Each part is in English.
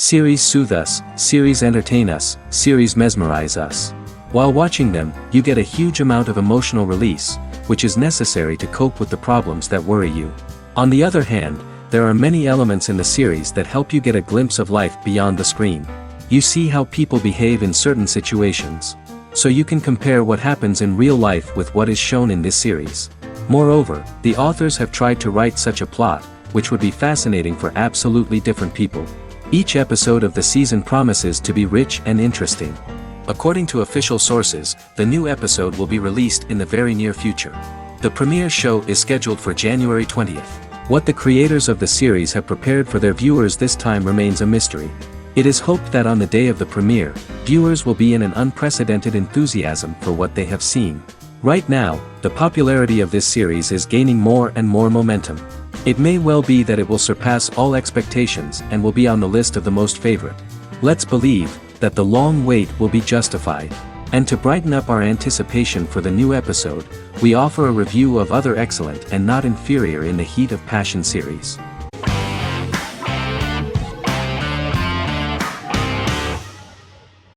Series soothe us, series entertain us, series mesmerize us. While watching them, you get a huge amount of emotional release, which is necessary to cope with the problems that worry you. On the other hand, there are many elements in the series that help you get a glimpse of life beyond the screen. You see how people behave in certain situations. So you can compare what happens in real life with what is shown in this series. Moreover, the authors have tried to write such a plot, which would be fascinating for absolutely different people. Each episode of the season promises to be rich and interesting. According to official sources, the new episode will be released in the very near future. The premiere show is scheduled for January 20th. What the creators of the series have prepared for their viewers this time remains a mystery. It is hoped that on the day of the premiere, viewers will be in an unprecedented enthusiasm for what they have seen. Right now, the popularity of this series is gaining more and more momentum. It may well be that it will surpass all expectations and will be on the list of the most favorite. Let's believe that the long wait will be justified. And to brighten up our anticipation for the new episode, we offer a review of other excellent and not inferior in the Heat of Passion series.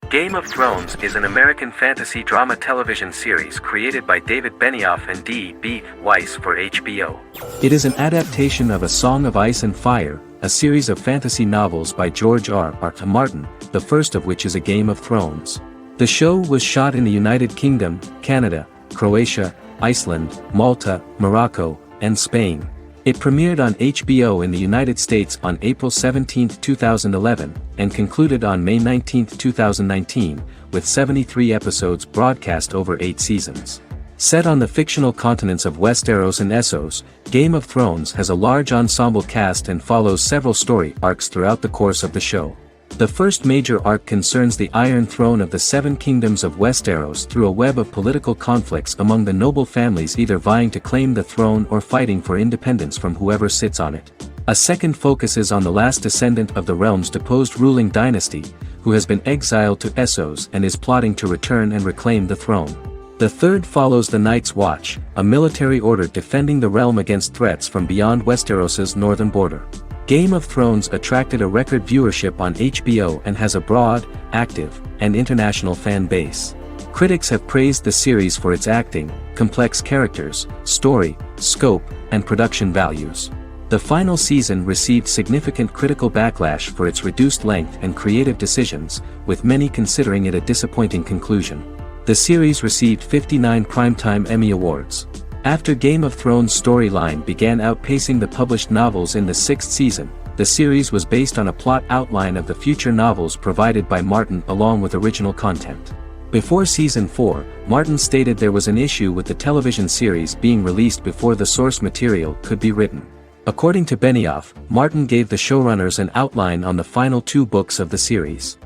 Game of Thrones is an American fantasy drama television series created by David Benioff and D.B. Weiss for HBO. It is an adaptation of A Song of Ice and Fire, a series of fantasy novels by George R.R. Martin, the first of which is A Game of Thrones. The show was shot in the United Kingdom, Canada, Croatia, Iceland, Malta, Morocco, and Spain. It premiered on HBO in the United States on April 17, 2011, and concluded on May 19, 2019, with 73 episodes broadcast over 8 seasons. Set on the fictional continents of Westeros and Essos, Game of Thrones has a large ensemble cast and follows several story arcs throughout the course of the show. The first major arc concerns the Iron Throne of the Seven Kingdoms of Westeros through a web of political conflicts among the noble families either vying to claim the throne or fighting for independence from whoever sits on it. A second focuses on the last descendant of the realm's deposed ruling dynasty, who has been exiled to Essos and is plotting to return and reclaim the throne. The third follows the Night's Watch, a military order defending the realm against threats from beyond Westeros's northern border. Game of Thrones attracted a record viewership on HBO and has a broad, active, and international fan base. Critics have praised the series for its acting, complex characters, story, scope, and production values. The final season received significant critical backlash for its reduced length and creative decisions, with many considering it a disappointing conclusion. The series received 59 Primetime Emmy Awards. After Game of Thrones' storyline began outpacing the published novels in the 6th season, the series was based on a plot outline of the future novels provided by Martin along with original content. Before Season 4, Martin stated there was an issue with the television series being released before the source material could be written. According to Benioff, Martin gave the showrunners an outline on the final 2 books of the series.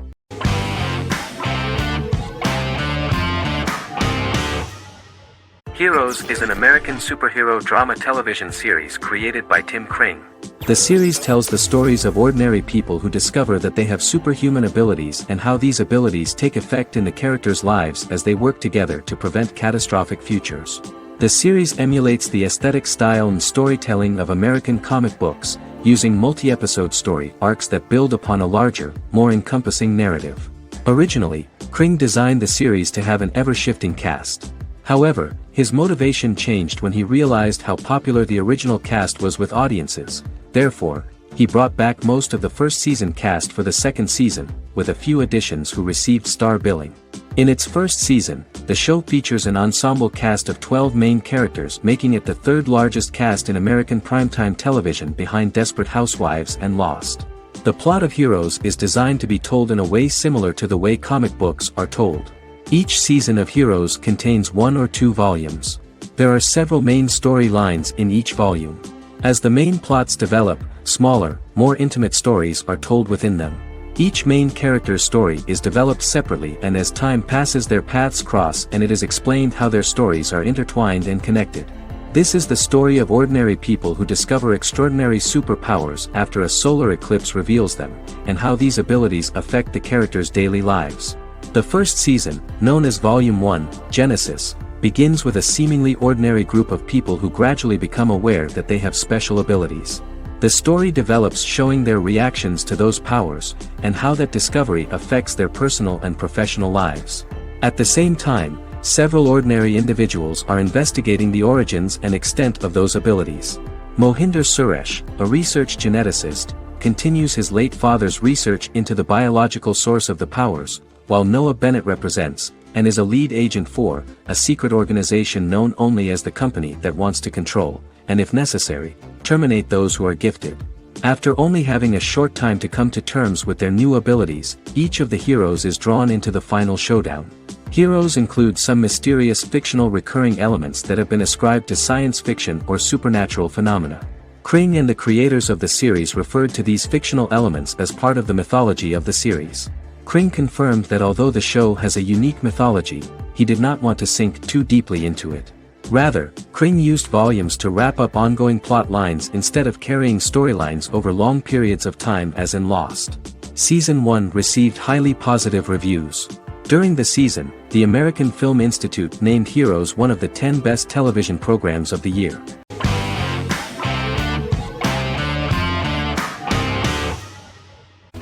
Heroes is an American superhero drama television series created by Tim Kring. The series tells the stories of ordinary people who discover that they have superhuman abilities and how these abilities take effect in the characters' lives as they work together to prevent catastrophic futures. The series emulates the aesthetic style and storytelling of American comic books, using multi-episode story arcs that build upon a larger, more encompassing narrative. Originally, Kring designed the series to have an ever-shifting cast. However, his motivation changed when he realized how popular the original cast was with audiences. Therefore, he brought back most of the first season cast for the second season, with a few additions who received star billing. In its first season, the show features an ensemble cast of 12 main characters, making it the third largest cast in American primetime television behind Desperate Housewives and Lost. The plot of Heroes is designed to be told in a way similar to the way comic books are told. Each season of Heroes contains 1 or 2 volumes. There are several main storylines in each volume. As the main plots develop, smaller, more intimate stories are told within them. Each main character's story is developed separately, and as time passes their paths cross and it is explained how their stories are intertwined and connected. This is the story of ordinary people who discover extraordinary superpowers after a solar eclipse reveals them, and how these abilities affect the characters' daily lives. The first season, known as Volume 1, Genesis, begins with a seemingly ordinary group of people who gradually become aware that they have special abilities. The story develops showing their reactions to those powers, and how that discovery affects their personal and professional lives. At the same time, several ordinary individuals are investigating the origins and extent of those abilities. Mohinder Suresh, a research geneticist, continues his late father's research into the biological source of the powers, while Noah Bennett represents, and is a lead agent for, a secret organization known only as the company that wants to control, and if necessary, terminate those who are gifted. After only having a short time to come to terms with their new abilities, each of the heroes is drawn into the final showdown. Heroes include some mysterious fictional recurring elements that have been ascribed to science fiction or supernatural phenomena. Kring and the creators of the series referred to these fictional elements as part of the mythology of the series. Kring confirmed that although the show has a unique mythology, he did not want to sink too deeply into it. Rather, Kring used volumes to wrap up ongoing plot lines instead of carrying storylines over long periods of time as in Lost. Season 1 received highly positive reviews. During the season, the American Film Institute named Heroes one of the 10 best television programs of the year.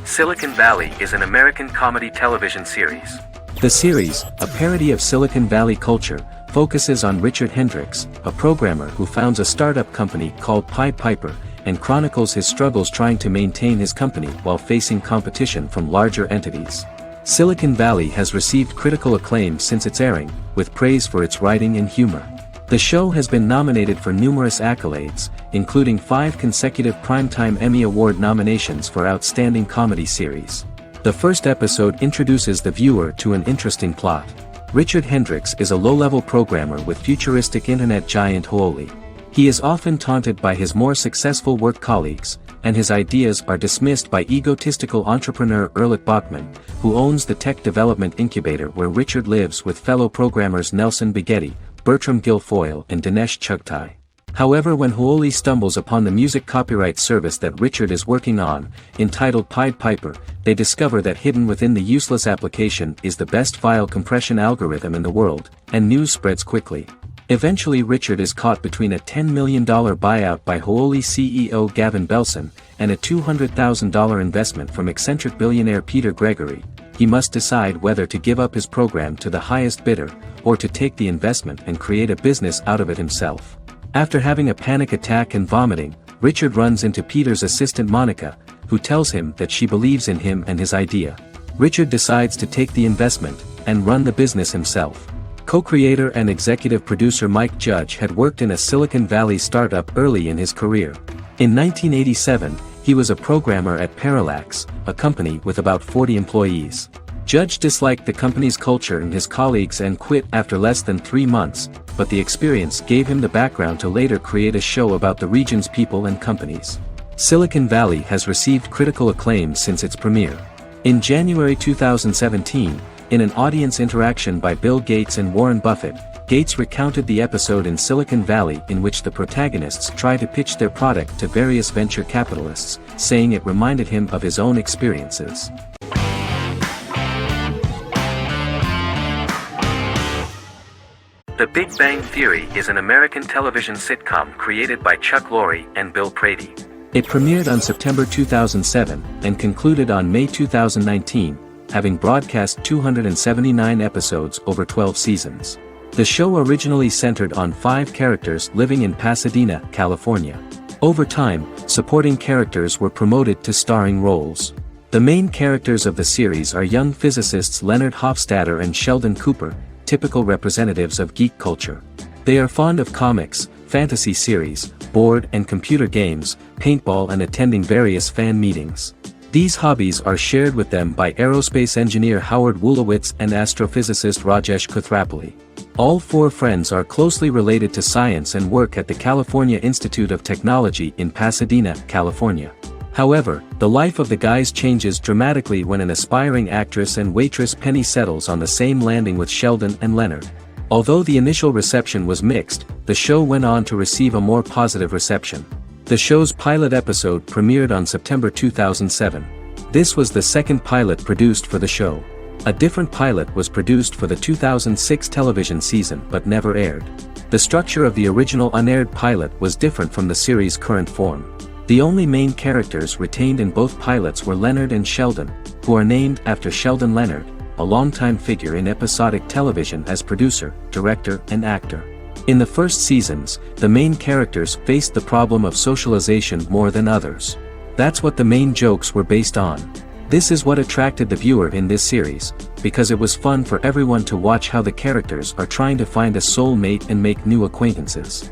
Silicon Valley is an American comedy television series. The series, a parody of Silicon Valley culture, focuses on Richard Hendricks, a programmer who founds a startup company called Pied Piper, and chronicles his struggles trying to maintain his company while facing competition from larger entities. Silicon Valley has received critical acclaim since its airing, with praise for its writing and humor. The show has been nominated for numerous accolades, including 5 consecutive Primetime Emmy Award nominations for Outstanding Comedy Series. The first episode introduces the viewer to an interesting plot. Richard Hendricks is a low-level programmer with futuristic internet giant Huoli. He is often taunted by his more successful work colleagues, and his ideas are dismissed by egotistical entrepreneur Erlich Bachman, who owns the tech development incubator where Richard lives with fellow programmers Nelson Bigetti, Bertram Guilfoyle and Dinesh Chugtai. However, when Huoli stumbles upon the music copyright service that Richard is working on, entitled Pied Piper, they discover that hidden within the useless application is the best file compression algorithm in the world, and news spreads quickly. Eventually Richard is caught between a $10 million buyout by Huoli CEO Gavin Belson, and a $200,000 investment from eccentric billionaire Peter Gregory. He must decide whether to give up his program to the highest bidder, or to take the investment and create a business out of it himself. After having a panic attack and vomiting, Richard runs into Peter's assistant Monica, who tells him that she believes in him and his idea. Richard decides to take the investment, and run the business himself. Co-creator and executive producer Mike Judge had worked in a Silicon Valley startup early in his career. In 1987, he was a programmer at Parallax, a company with about 40 employees. Judge disliked the company's culture and his colleagues and quit after less than 3 months, but the experience gave him the background to later create a show about the region's people and companies. Silicon Valley has received critical acclaim since its premiere. In January 2017, in an audience interaction by Bill Gates and Warren Buffett, Gates recounted the episode in Silicon Valley in which the protagonists try to pitch their product to various venture capitalists, saying it reminded him of his own experiences. The Big Bang Theory is an American television sitcom created by Chuck Lorre and Bill Prady. It premiered on September 2007, and concluded on May 2019, having broadcast 279 episodes over 12 seasons. The show originally centered on 5 characters living in Pasadena, California. Over time, supporting characters were promoted to starring roles. The main characters of the series are young physicists Leonard Hofstadter and Sheldon Cooper, typical representatives of geek culture. They are fond of comics, fantasy series, board and computer games, paintball and attending various fan meetings. These hobbies are shared with them by aerospace engineer Howard Wolowitz and astrophysicist Rajesh Kuthrapalli. All 4 friends are closely related to science and work at the California Institute of Technology in Pasadena, California. However, the life of the guys changes dramatically when an aspiring actress and waitress Penny settles on the same landing with Sheldon and Leonard. Although the initial reception was mixed, the show went on to receive a more positive reception. The show's pilot episode premiered on September 2007. This was the second pilot produced for the show. A different pilot was produced for the 2006 television season but never aired. The structure of the original unaired pilot was different from the series' current form. The only main characters retained in both pilots were Leonard and Sheldon, who are named after Sheldon Leonard, a longtime figure in episodic television as producer, director, and actor. In the first seasons, the main characters faced the problem of socialization more than others. That's what the main jokes were based on. This is what attracted the viewer in this series, because it was fun for everyone to watch how the characters are trying to find a soul mate and make new acquaintances.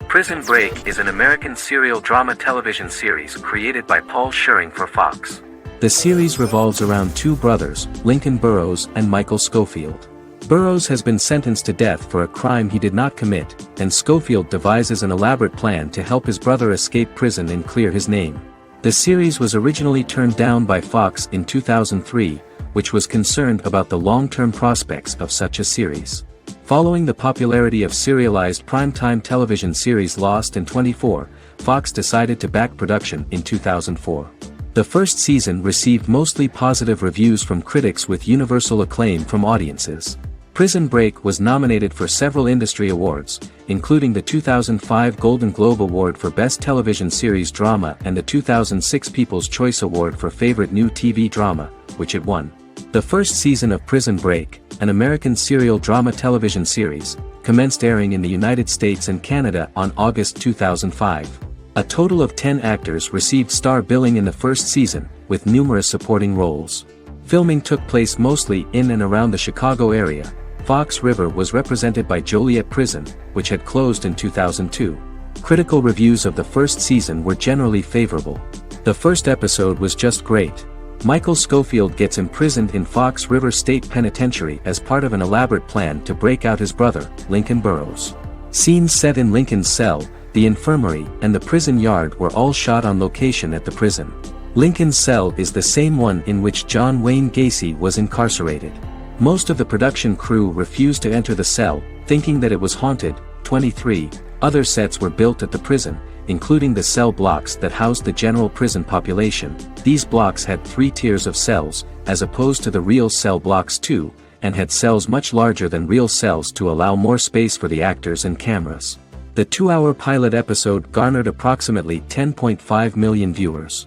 Prison Break is an American serial drama television series created by Paul Schering for Fox. The series revolves around two brothers, Lincoln Burrows and Michael Scofield. Burrows has been sentenced to death for a crime he did not commit, and Scofield devises an elaborate plan to help his brother escape prison and clear his name. The series was originally turned down by Fox in 2003, which was concerned about the long-term prospects of such a series. Following the popularity of serialized primetime television series Lost in 24, Fox decided to back production in 2004. The first season received mostly positive reviews from critics with universal acclaim from audiences. Prison Break was nominated for several industry awards, including the 2005 Golden Globe Award for Best Television Series Drama and the 2006 People's Choice Award for Favorite New TV Drama, which it won. The first season of Prison Break, an American serial drama television series, commenced airing in the United States and Canada on August 2005. A total of 10 actors received star billing in the first season, with numerous supporting roles. Filming took place mostly in and around the Chicago area. Fox River was represented by Joliet Prison, which had closed in 2002. Critical reviews of the first season were generally favorable. The first episode was just great. Michael Scofield gets imprisoned in Fox River State Penitentiary as part of an elaborate plan to break out his brother, Lincoln Burrows. Scenes set in Lincoln's cell, the infirmary, and the prison yard were all shot on location at the prison. Lincoln's cell is the same one in which John Wayne Gacy was incarcerated. Most of the production crew refused to enter the cell, thinking that it was haunted. 23 other sets were built at the prison, including the cell blocks that housed the general prison population. These blocks had 3 tiers of cells, as opposed to the real cell blocks 2, and had cells much larger than real cells to allow more space for the actors and cameras. The 2-hour pilot episode garnered approximately 10.5 million viewers.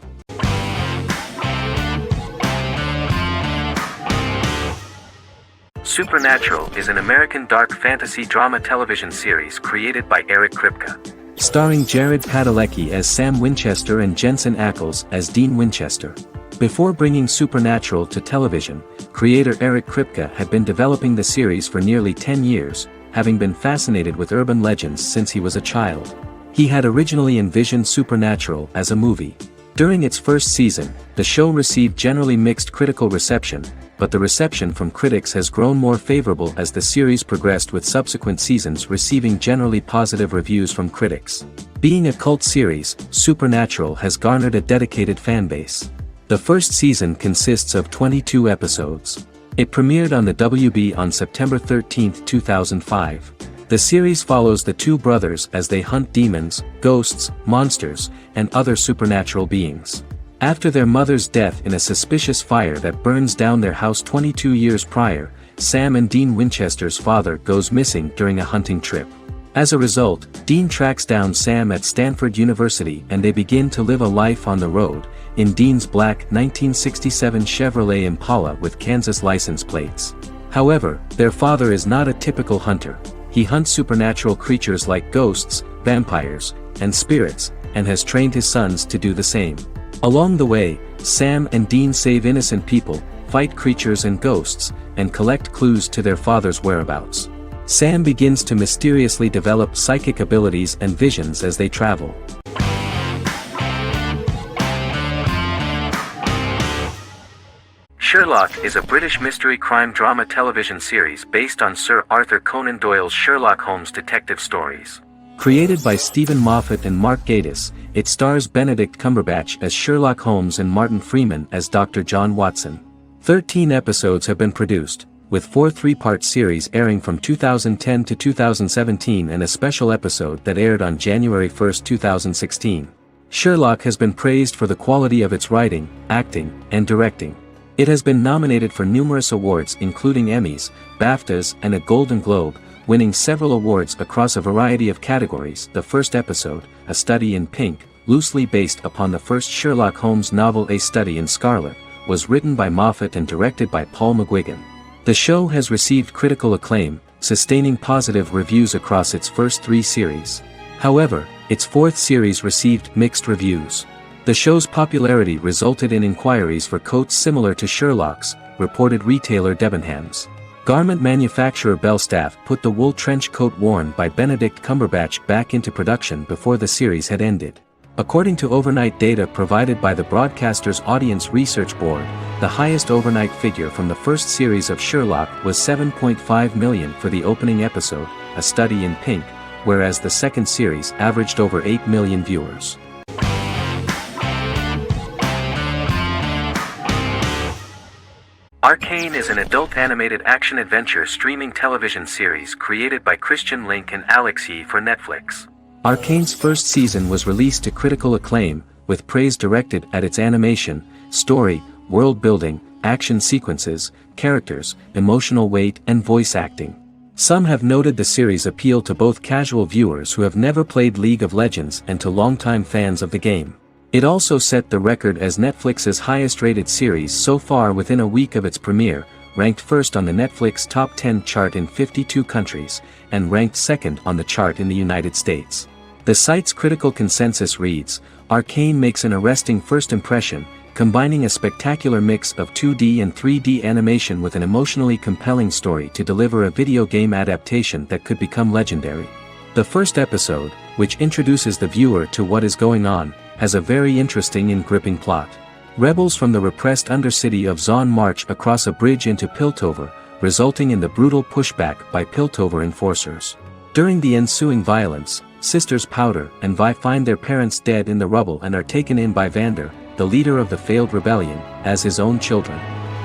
Supernatural is an American dark fantasy drama television series created by Eric Kripke. Starring Jared Padalecki as Sam Winchester and Jensen Ackles as Dean Winchester. Before bringing Supernatural to television, creator Eric Kripke had been developing the series for nearly 10 years, having been fascinated with urban legends since he was a child. He had originally envisioned Supernatural as a movie. During its first season, the show received generally mixed critical reception, but the reception from critics has grown more favorable as the series progressed, with subsequent seasons receiving generally positive reviews from critics. Being a cult series, Supernatural has garnered a dedicated fanbase. The first season consists of 22 episodes. It premiered on the WB on September 13, 2005. The series follows the two brothers as they hunt demons, ghosts, monsters, and other supernatural beings. After their mother's death in a suspicious fire that burns down their house 22 years prior, Sam and Dean Winchester's father goes missing during a hunting trip. As a result, Dean tracks down Sam at Stanford University and they begin to live a life on the road, in Dean's black 1967 Chevrolet Impala with Kansas license plates. However, their father is not a typical hunter. He hunts supernatural creatures like ghosts, vampires, and spirits, and has trained his sons to do the same. Along the way, Sam and Dean save innocent people, fight creatures and ghosts, and collect clues to their father's whereabouts. Sam begins to mysteriously develop psychic abilities and visions as they travel. Sherlock is a British mystery crime drama television series based on Sir Arthur Conan Doyle's Sherlock Holmes detective stories. Created by Stephen Moffat and Mark Gatiss, it stars Benedict Cumberbatch as Sherlock Holmes and Martin Freeman as Dr. John Watson. 13 episodes have been produced, with 4 3-part series airing from 2010 to 2017 and a special episode that aired on January 1, 2016. Sherlock has been praised for the quality of its writing, acting, and directing. It has been nominated for numerous awards including Emmys, BAFTAs, and a Golden Globe, winning several awards across a variety of categories. The first episode, A Study in Pink, loosely based upon the first Sherlock Holmes novel A Study in Scarlet, was written by Moffat and directed by Paul McGuigan. The show has received critical acclaim, sustaining positive reviews across its first 3 series. However, its 4th series received mixed reviews. The show's popularity resulted in inquiries for coats similar to Sherlock's, reported retailer Debenhams. Garment manufacturer Belstaff put the wool trench coat worn by Benedict Cumberbatch back into production before the series had ended. According to overnight data provided by the broadcaster's Audience Research Board, the highest overnight figure from the first series of Sherlock was 7.5 million for the opening episode, A Study in Pink, whereas the second series averaged over 8 million viewers. Arcane is an adult animated action-adventure streaming television series created by Christian Link and Alex Yee for Netflix. Arcane's first season was released to critical acclaim, with praise directed at its animation, story, world building, action sequences, characters, emotional weight and voice acting. Some have noted the series' appeal to both casual viewers who have never played League of Legends and to longtime fans of the game. It also set the record as Netflix's highest-rated series so far within a week of its premiere, ranked first on the Netflix Top 10 chart in 52 countries, and ranked second on the chart in the United States. The site's critical consensus reads, Arcane makes an arresting first impression, combining a spectacular mix of 2D and 3D animation with an emotionally compelling story to deliver a video game adaptation that could become legendary. The first episode, which introduces the viewer to what is going on, has a very interesting and gripping plot. Rebels from the repressed undercity of Zon march across a bridge into Piltover, resulting in the brutal pushback by Piltover enforcers. During the ensuing violence, sisters Powder and Vi find their parents dead in the rubble and are taken in by Vander, the leader of the failed rebellion, as his own children.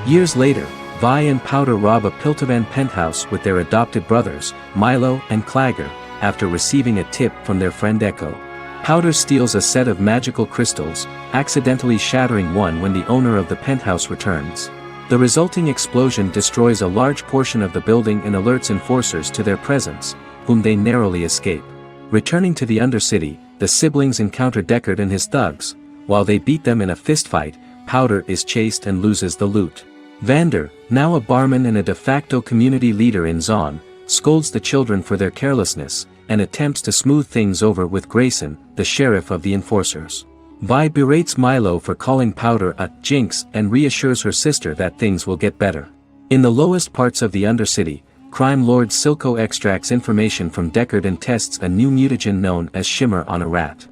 Years later, Vi and Powder rob a Piltovan penthouse with their adopted brothers, Milo and Clagger, after receiving a tip from their friend Echo. Powder steals a set of magical crystals, accidentally shattering one when the owner of the penthouse returns. The resulting explosion destroys a large portion of the building and alerts enforcers to their presence, whom they narrowly escape. Returning to the Undercity, the siblings encounter Deckard and his thugs. While they beat them in a fistfight, Powder is chased and loses the loot. Vander, now a barman and a de facto community leader in Zon, scolds the children for their carelessness, and attempts to smooth things over with Grayson, the sheriff of the enforcers. Vi berates Milo for calling Powder a jinx and reassures her sister that things will get better. In the lowest parts of the Undercity, crime lord Silco extracts information from Deckard and tests a new mutagen known as Shimmer on a rat.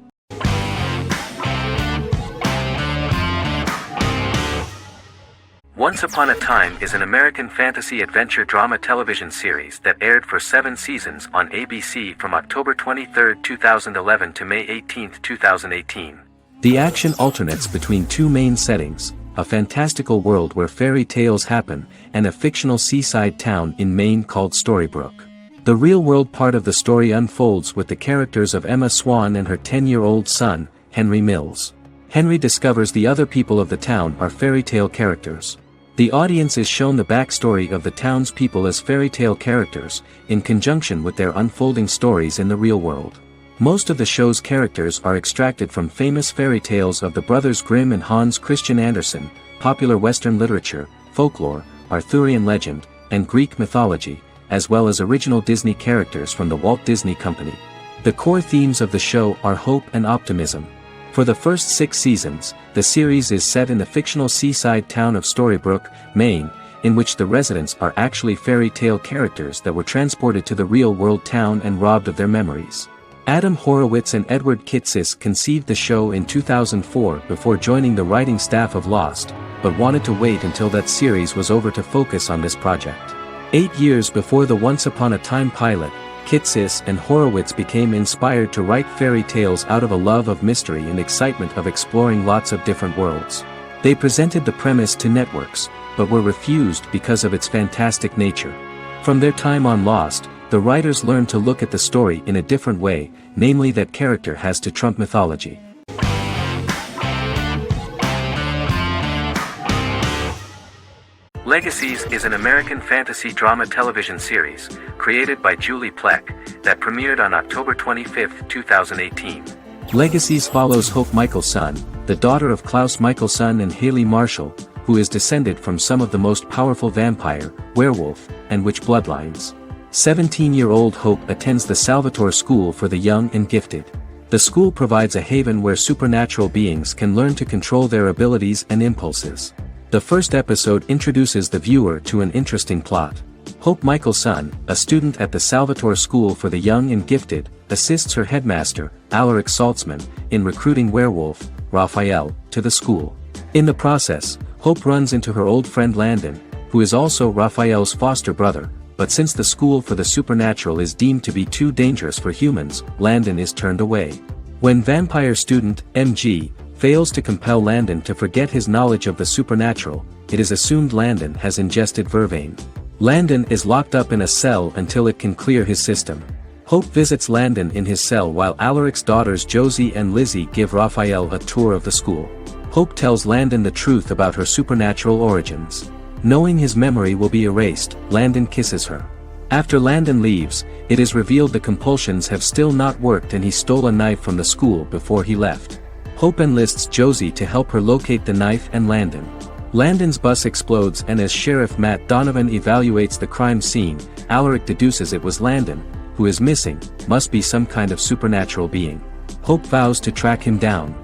Once Upon a Time is an American fantasy adventure drama television series that aired for 7 seasons on ABC from October 23, 2011 to May 18, 2018. The action alternates between 2 main settings, a fantastical world where fairy tales happen, and a fictional seaside town in Maine called Storybrooke. The real-world part of the story unfolds with the characters of Emma Swan and her 10-year-old son, Henry Mills. Henry discovers the other people of the town are fairy tale characters. The audience is shown the backstory of the townspeople as fairy tale characters, in conjunction with their unfolding stories in the real world. Most of the show's characters are extracted from famous fairy tales of the Brothers Grimm and Hans Christian Andersen, popular Western literature, folklore, Arthurian legend, and Greek mythology, as well as original Disney characters from the Walt Disney Company. The core themes of the show are hope and optimism. For the first 6 seasons, the series is set in the fictional seaside town of Storybrooke, Maine, in which the residents are actually fairy tale characters that were transported to the real-world town and robbed of their memories. Adam Horowitz and Edward Kitsis conceived the show in 2004 before joining the writing staff of Lost, but wanted to wait until that series was over to focus on this project. 8 years before the Once Upon a Time pilot, Kitsis and Horowitz became inspired to write fairy tales out of a love of mystery and excitement of exploring lots of different worlds. They presented the premise to networks, but were refused because of its fantastic nature. From their time on Lost, the writers learned to look at the story in a different way, namely that character has to trump mythology. Legacies is an American fantasy drama television series, created by Julie Plec, that premiered on October 25, 2018. Legacies follows Hope Michelson, the daughter of Klaus Michelson and Haley Marshall, who is descended from some of the most powerful vampire, werewolf, and witch bloodlines. 17-year-old Hope attends the Salvatore School for the Young and Gifted. The school provides a haven where supernatural beings can learn to control their abilities and impulses. The first episode introduces the viewer to an interesting plot. Hope Michelson, a student at the Salvatore School for the Young and Gifted, assists her headmaster, Alaric Saltzman, in recruiting werewolf, Raphael, to the school. In the process, Hope runs into her old friend Landon, who is also Raphael's foster brother, but since the school for the supernatural is deemed to be too dangerous for humans, Landon is turned away. When vampire student, MG, fails to compel Landon to forget his knowledge of the supernatural, it is assumed Landon has ingested vervain. Landon is locked up in a cell until it can clear his system. Hope visits Landon in his cell while Alaric's daughters Josie and Lizzie give Raphael a tour of the school. Hope tells Landon the truth about her supernatural origins. Knowing his memory will be erased, Landon kisses her. After Landon leaves, it is revealed the compulsions have still not worked and he stole a knife from the school before he left. Hope enlists Josie to help her locate the knife and Landon. Landon's bus explodes and as Sheriff Matt Donovan evaluates the crime scene, Alaric deduces it was Landon, who is missing, must be some kind of supernatural being. Hope vows to track him down.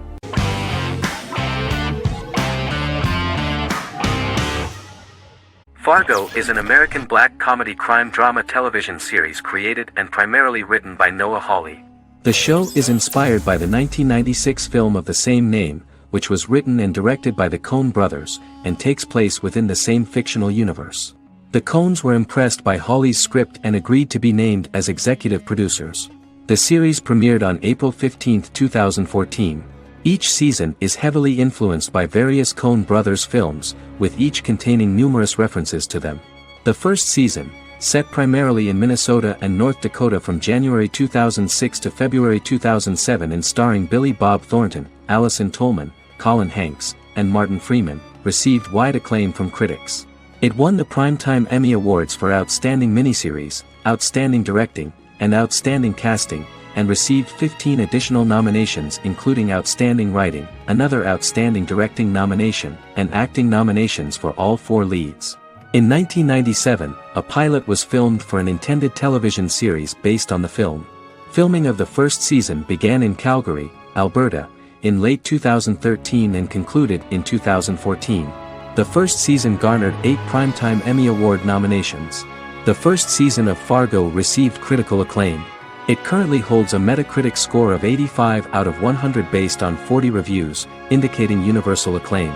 Fargo is an American black comedy crime drama television series created and primarily written by Noah Hawley. The show is inspired by the 1996 film of the same name, which was written and directed by the Coen brothers, and takes place within the same fictional universe. The Coens were impressed by Hawley's script and agreed to be named as executive producers. The series premiered on April 15, 2014. Each season is heavily influenced by various Coen brothers films, with each containing numerous references to them. The first season, set primarily in Minnesota and North Dakota from January 2006 to February 2007 and starring Billy Bob Thornton, Allison Tolman, Colin Hanks, and Martin Freeman, received wide acclaim from critics. It won the Primetime Emmy Awards for Outstanding Miniseries, Outstanding Directing, and Outstanding Casting, and received 15 additional nominations including Outstanding Writing, another Outstanding Directing nomination, and acting nominations for all 4 leads. In 1997, a pilot was filmed for an intended television series based on the film. Filming of the first season began in Calgary, Alberta, in late 2013 and concluded in 2014. The first season garnered 8 Primetime Emmy Award nominations. The first season of Fargo received critical acclaim. It currently holds a Metacritic score of 85 out of 100 based on 40 reviews, indicating universal acclaim.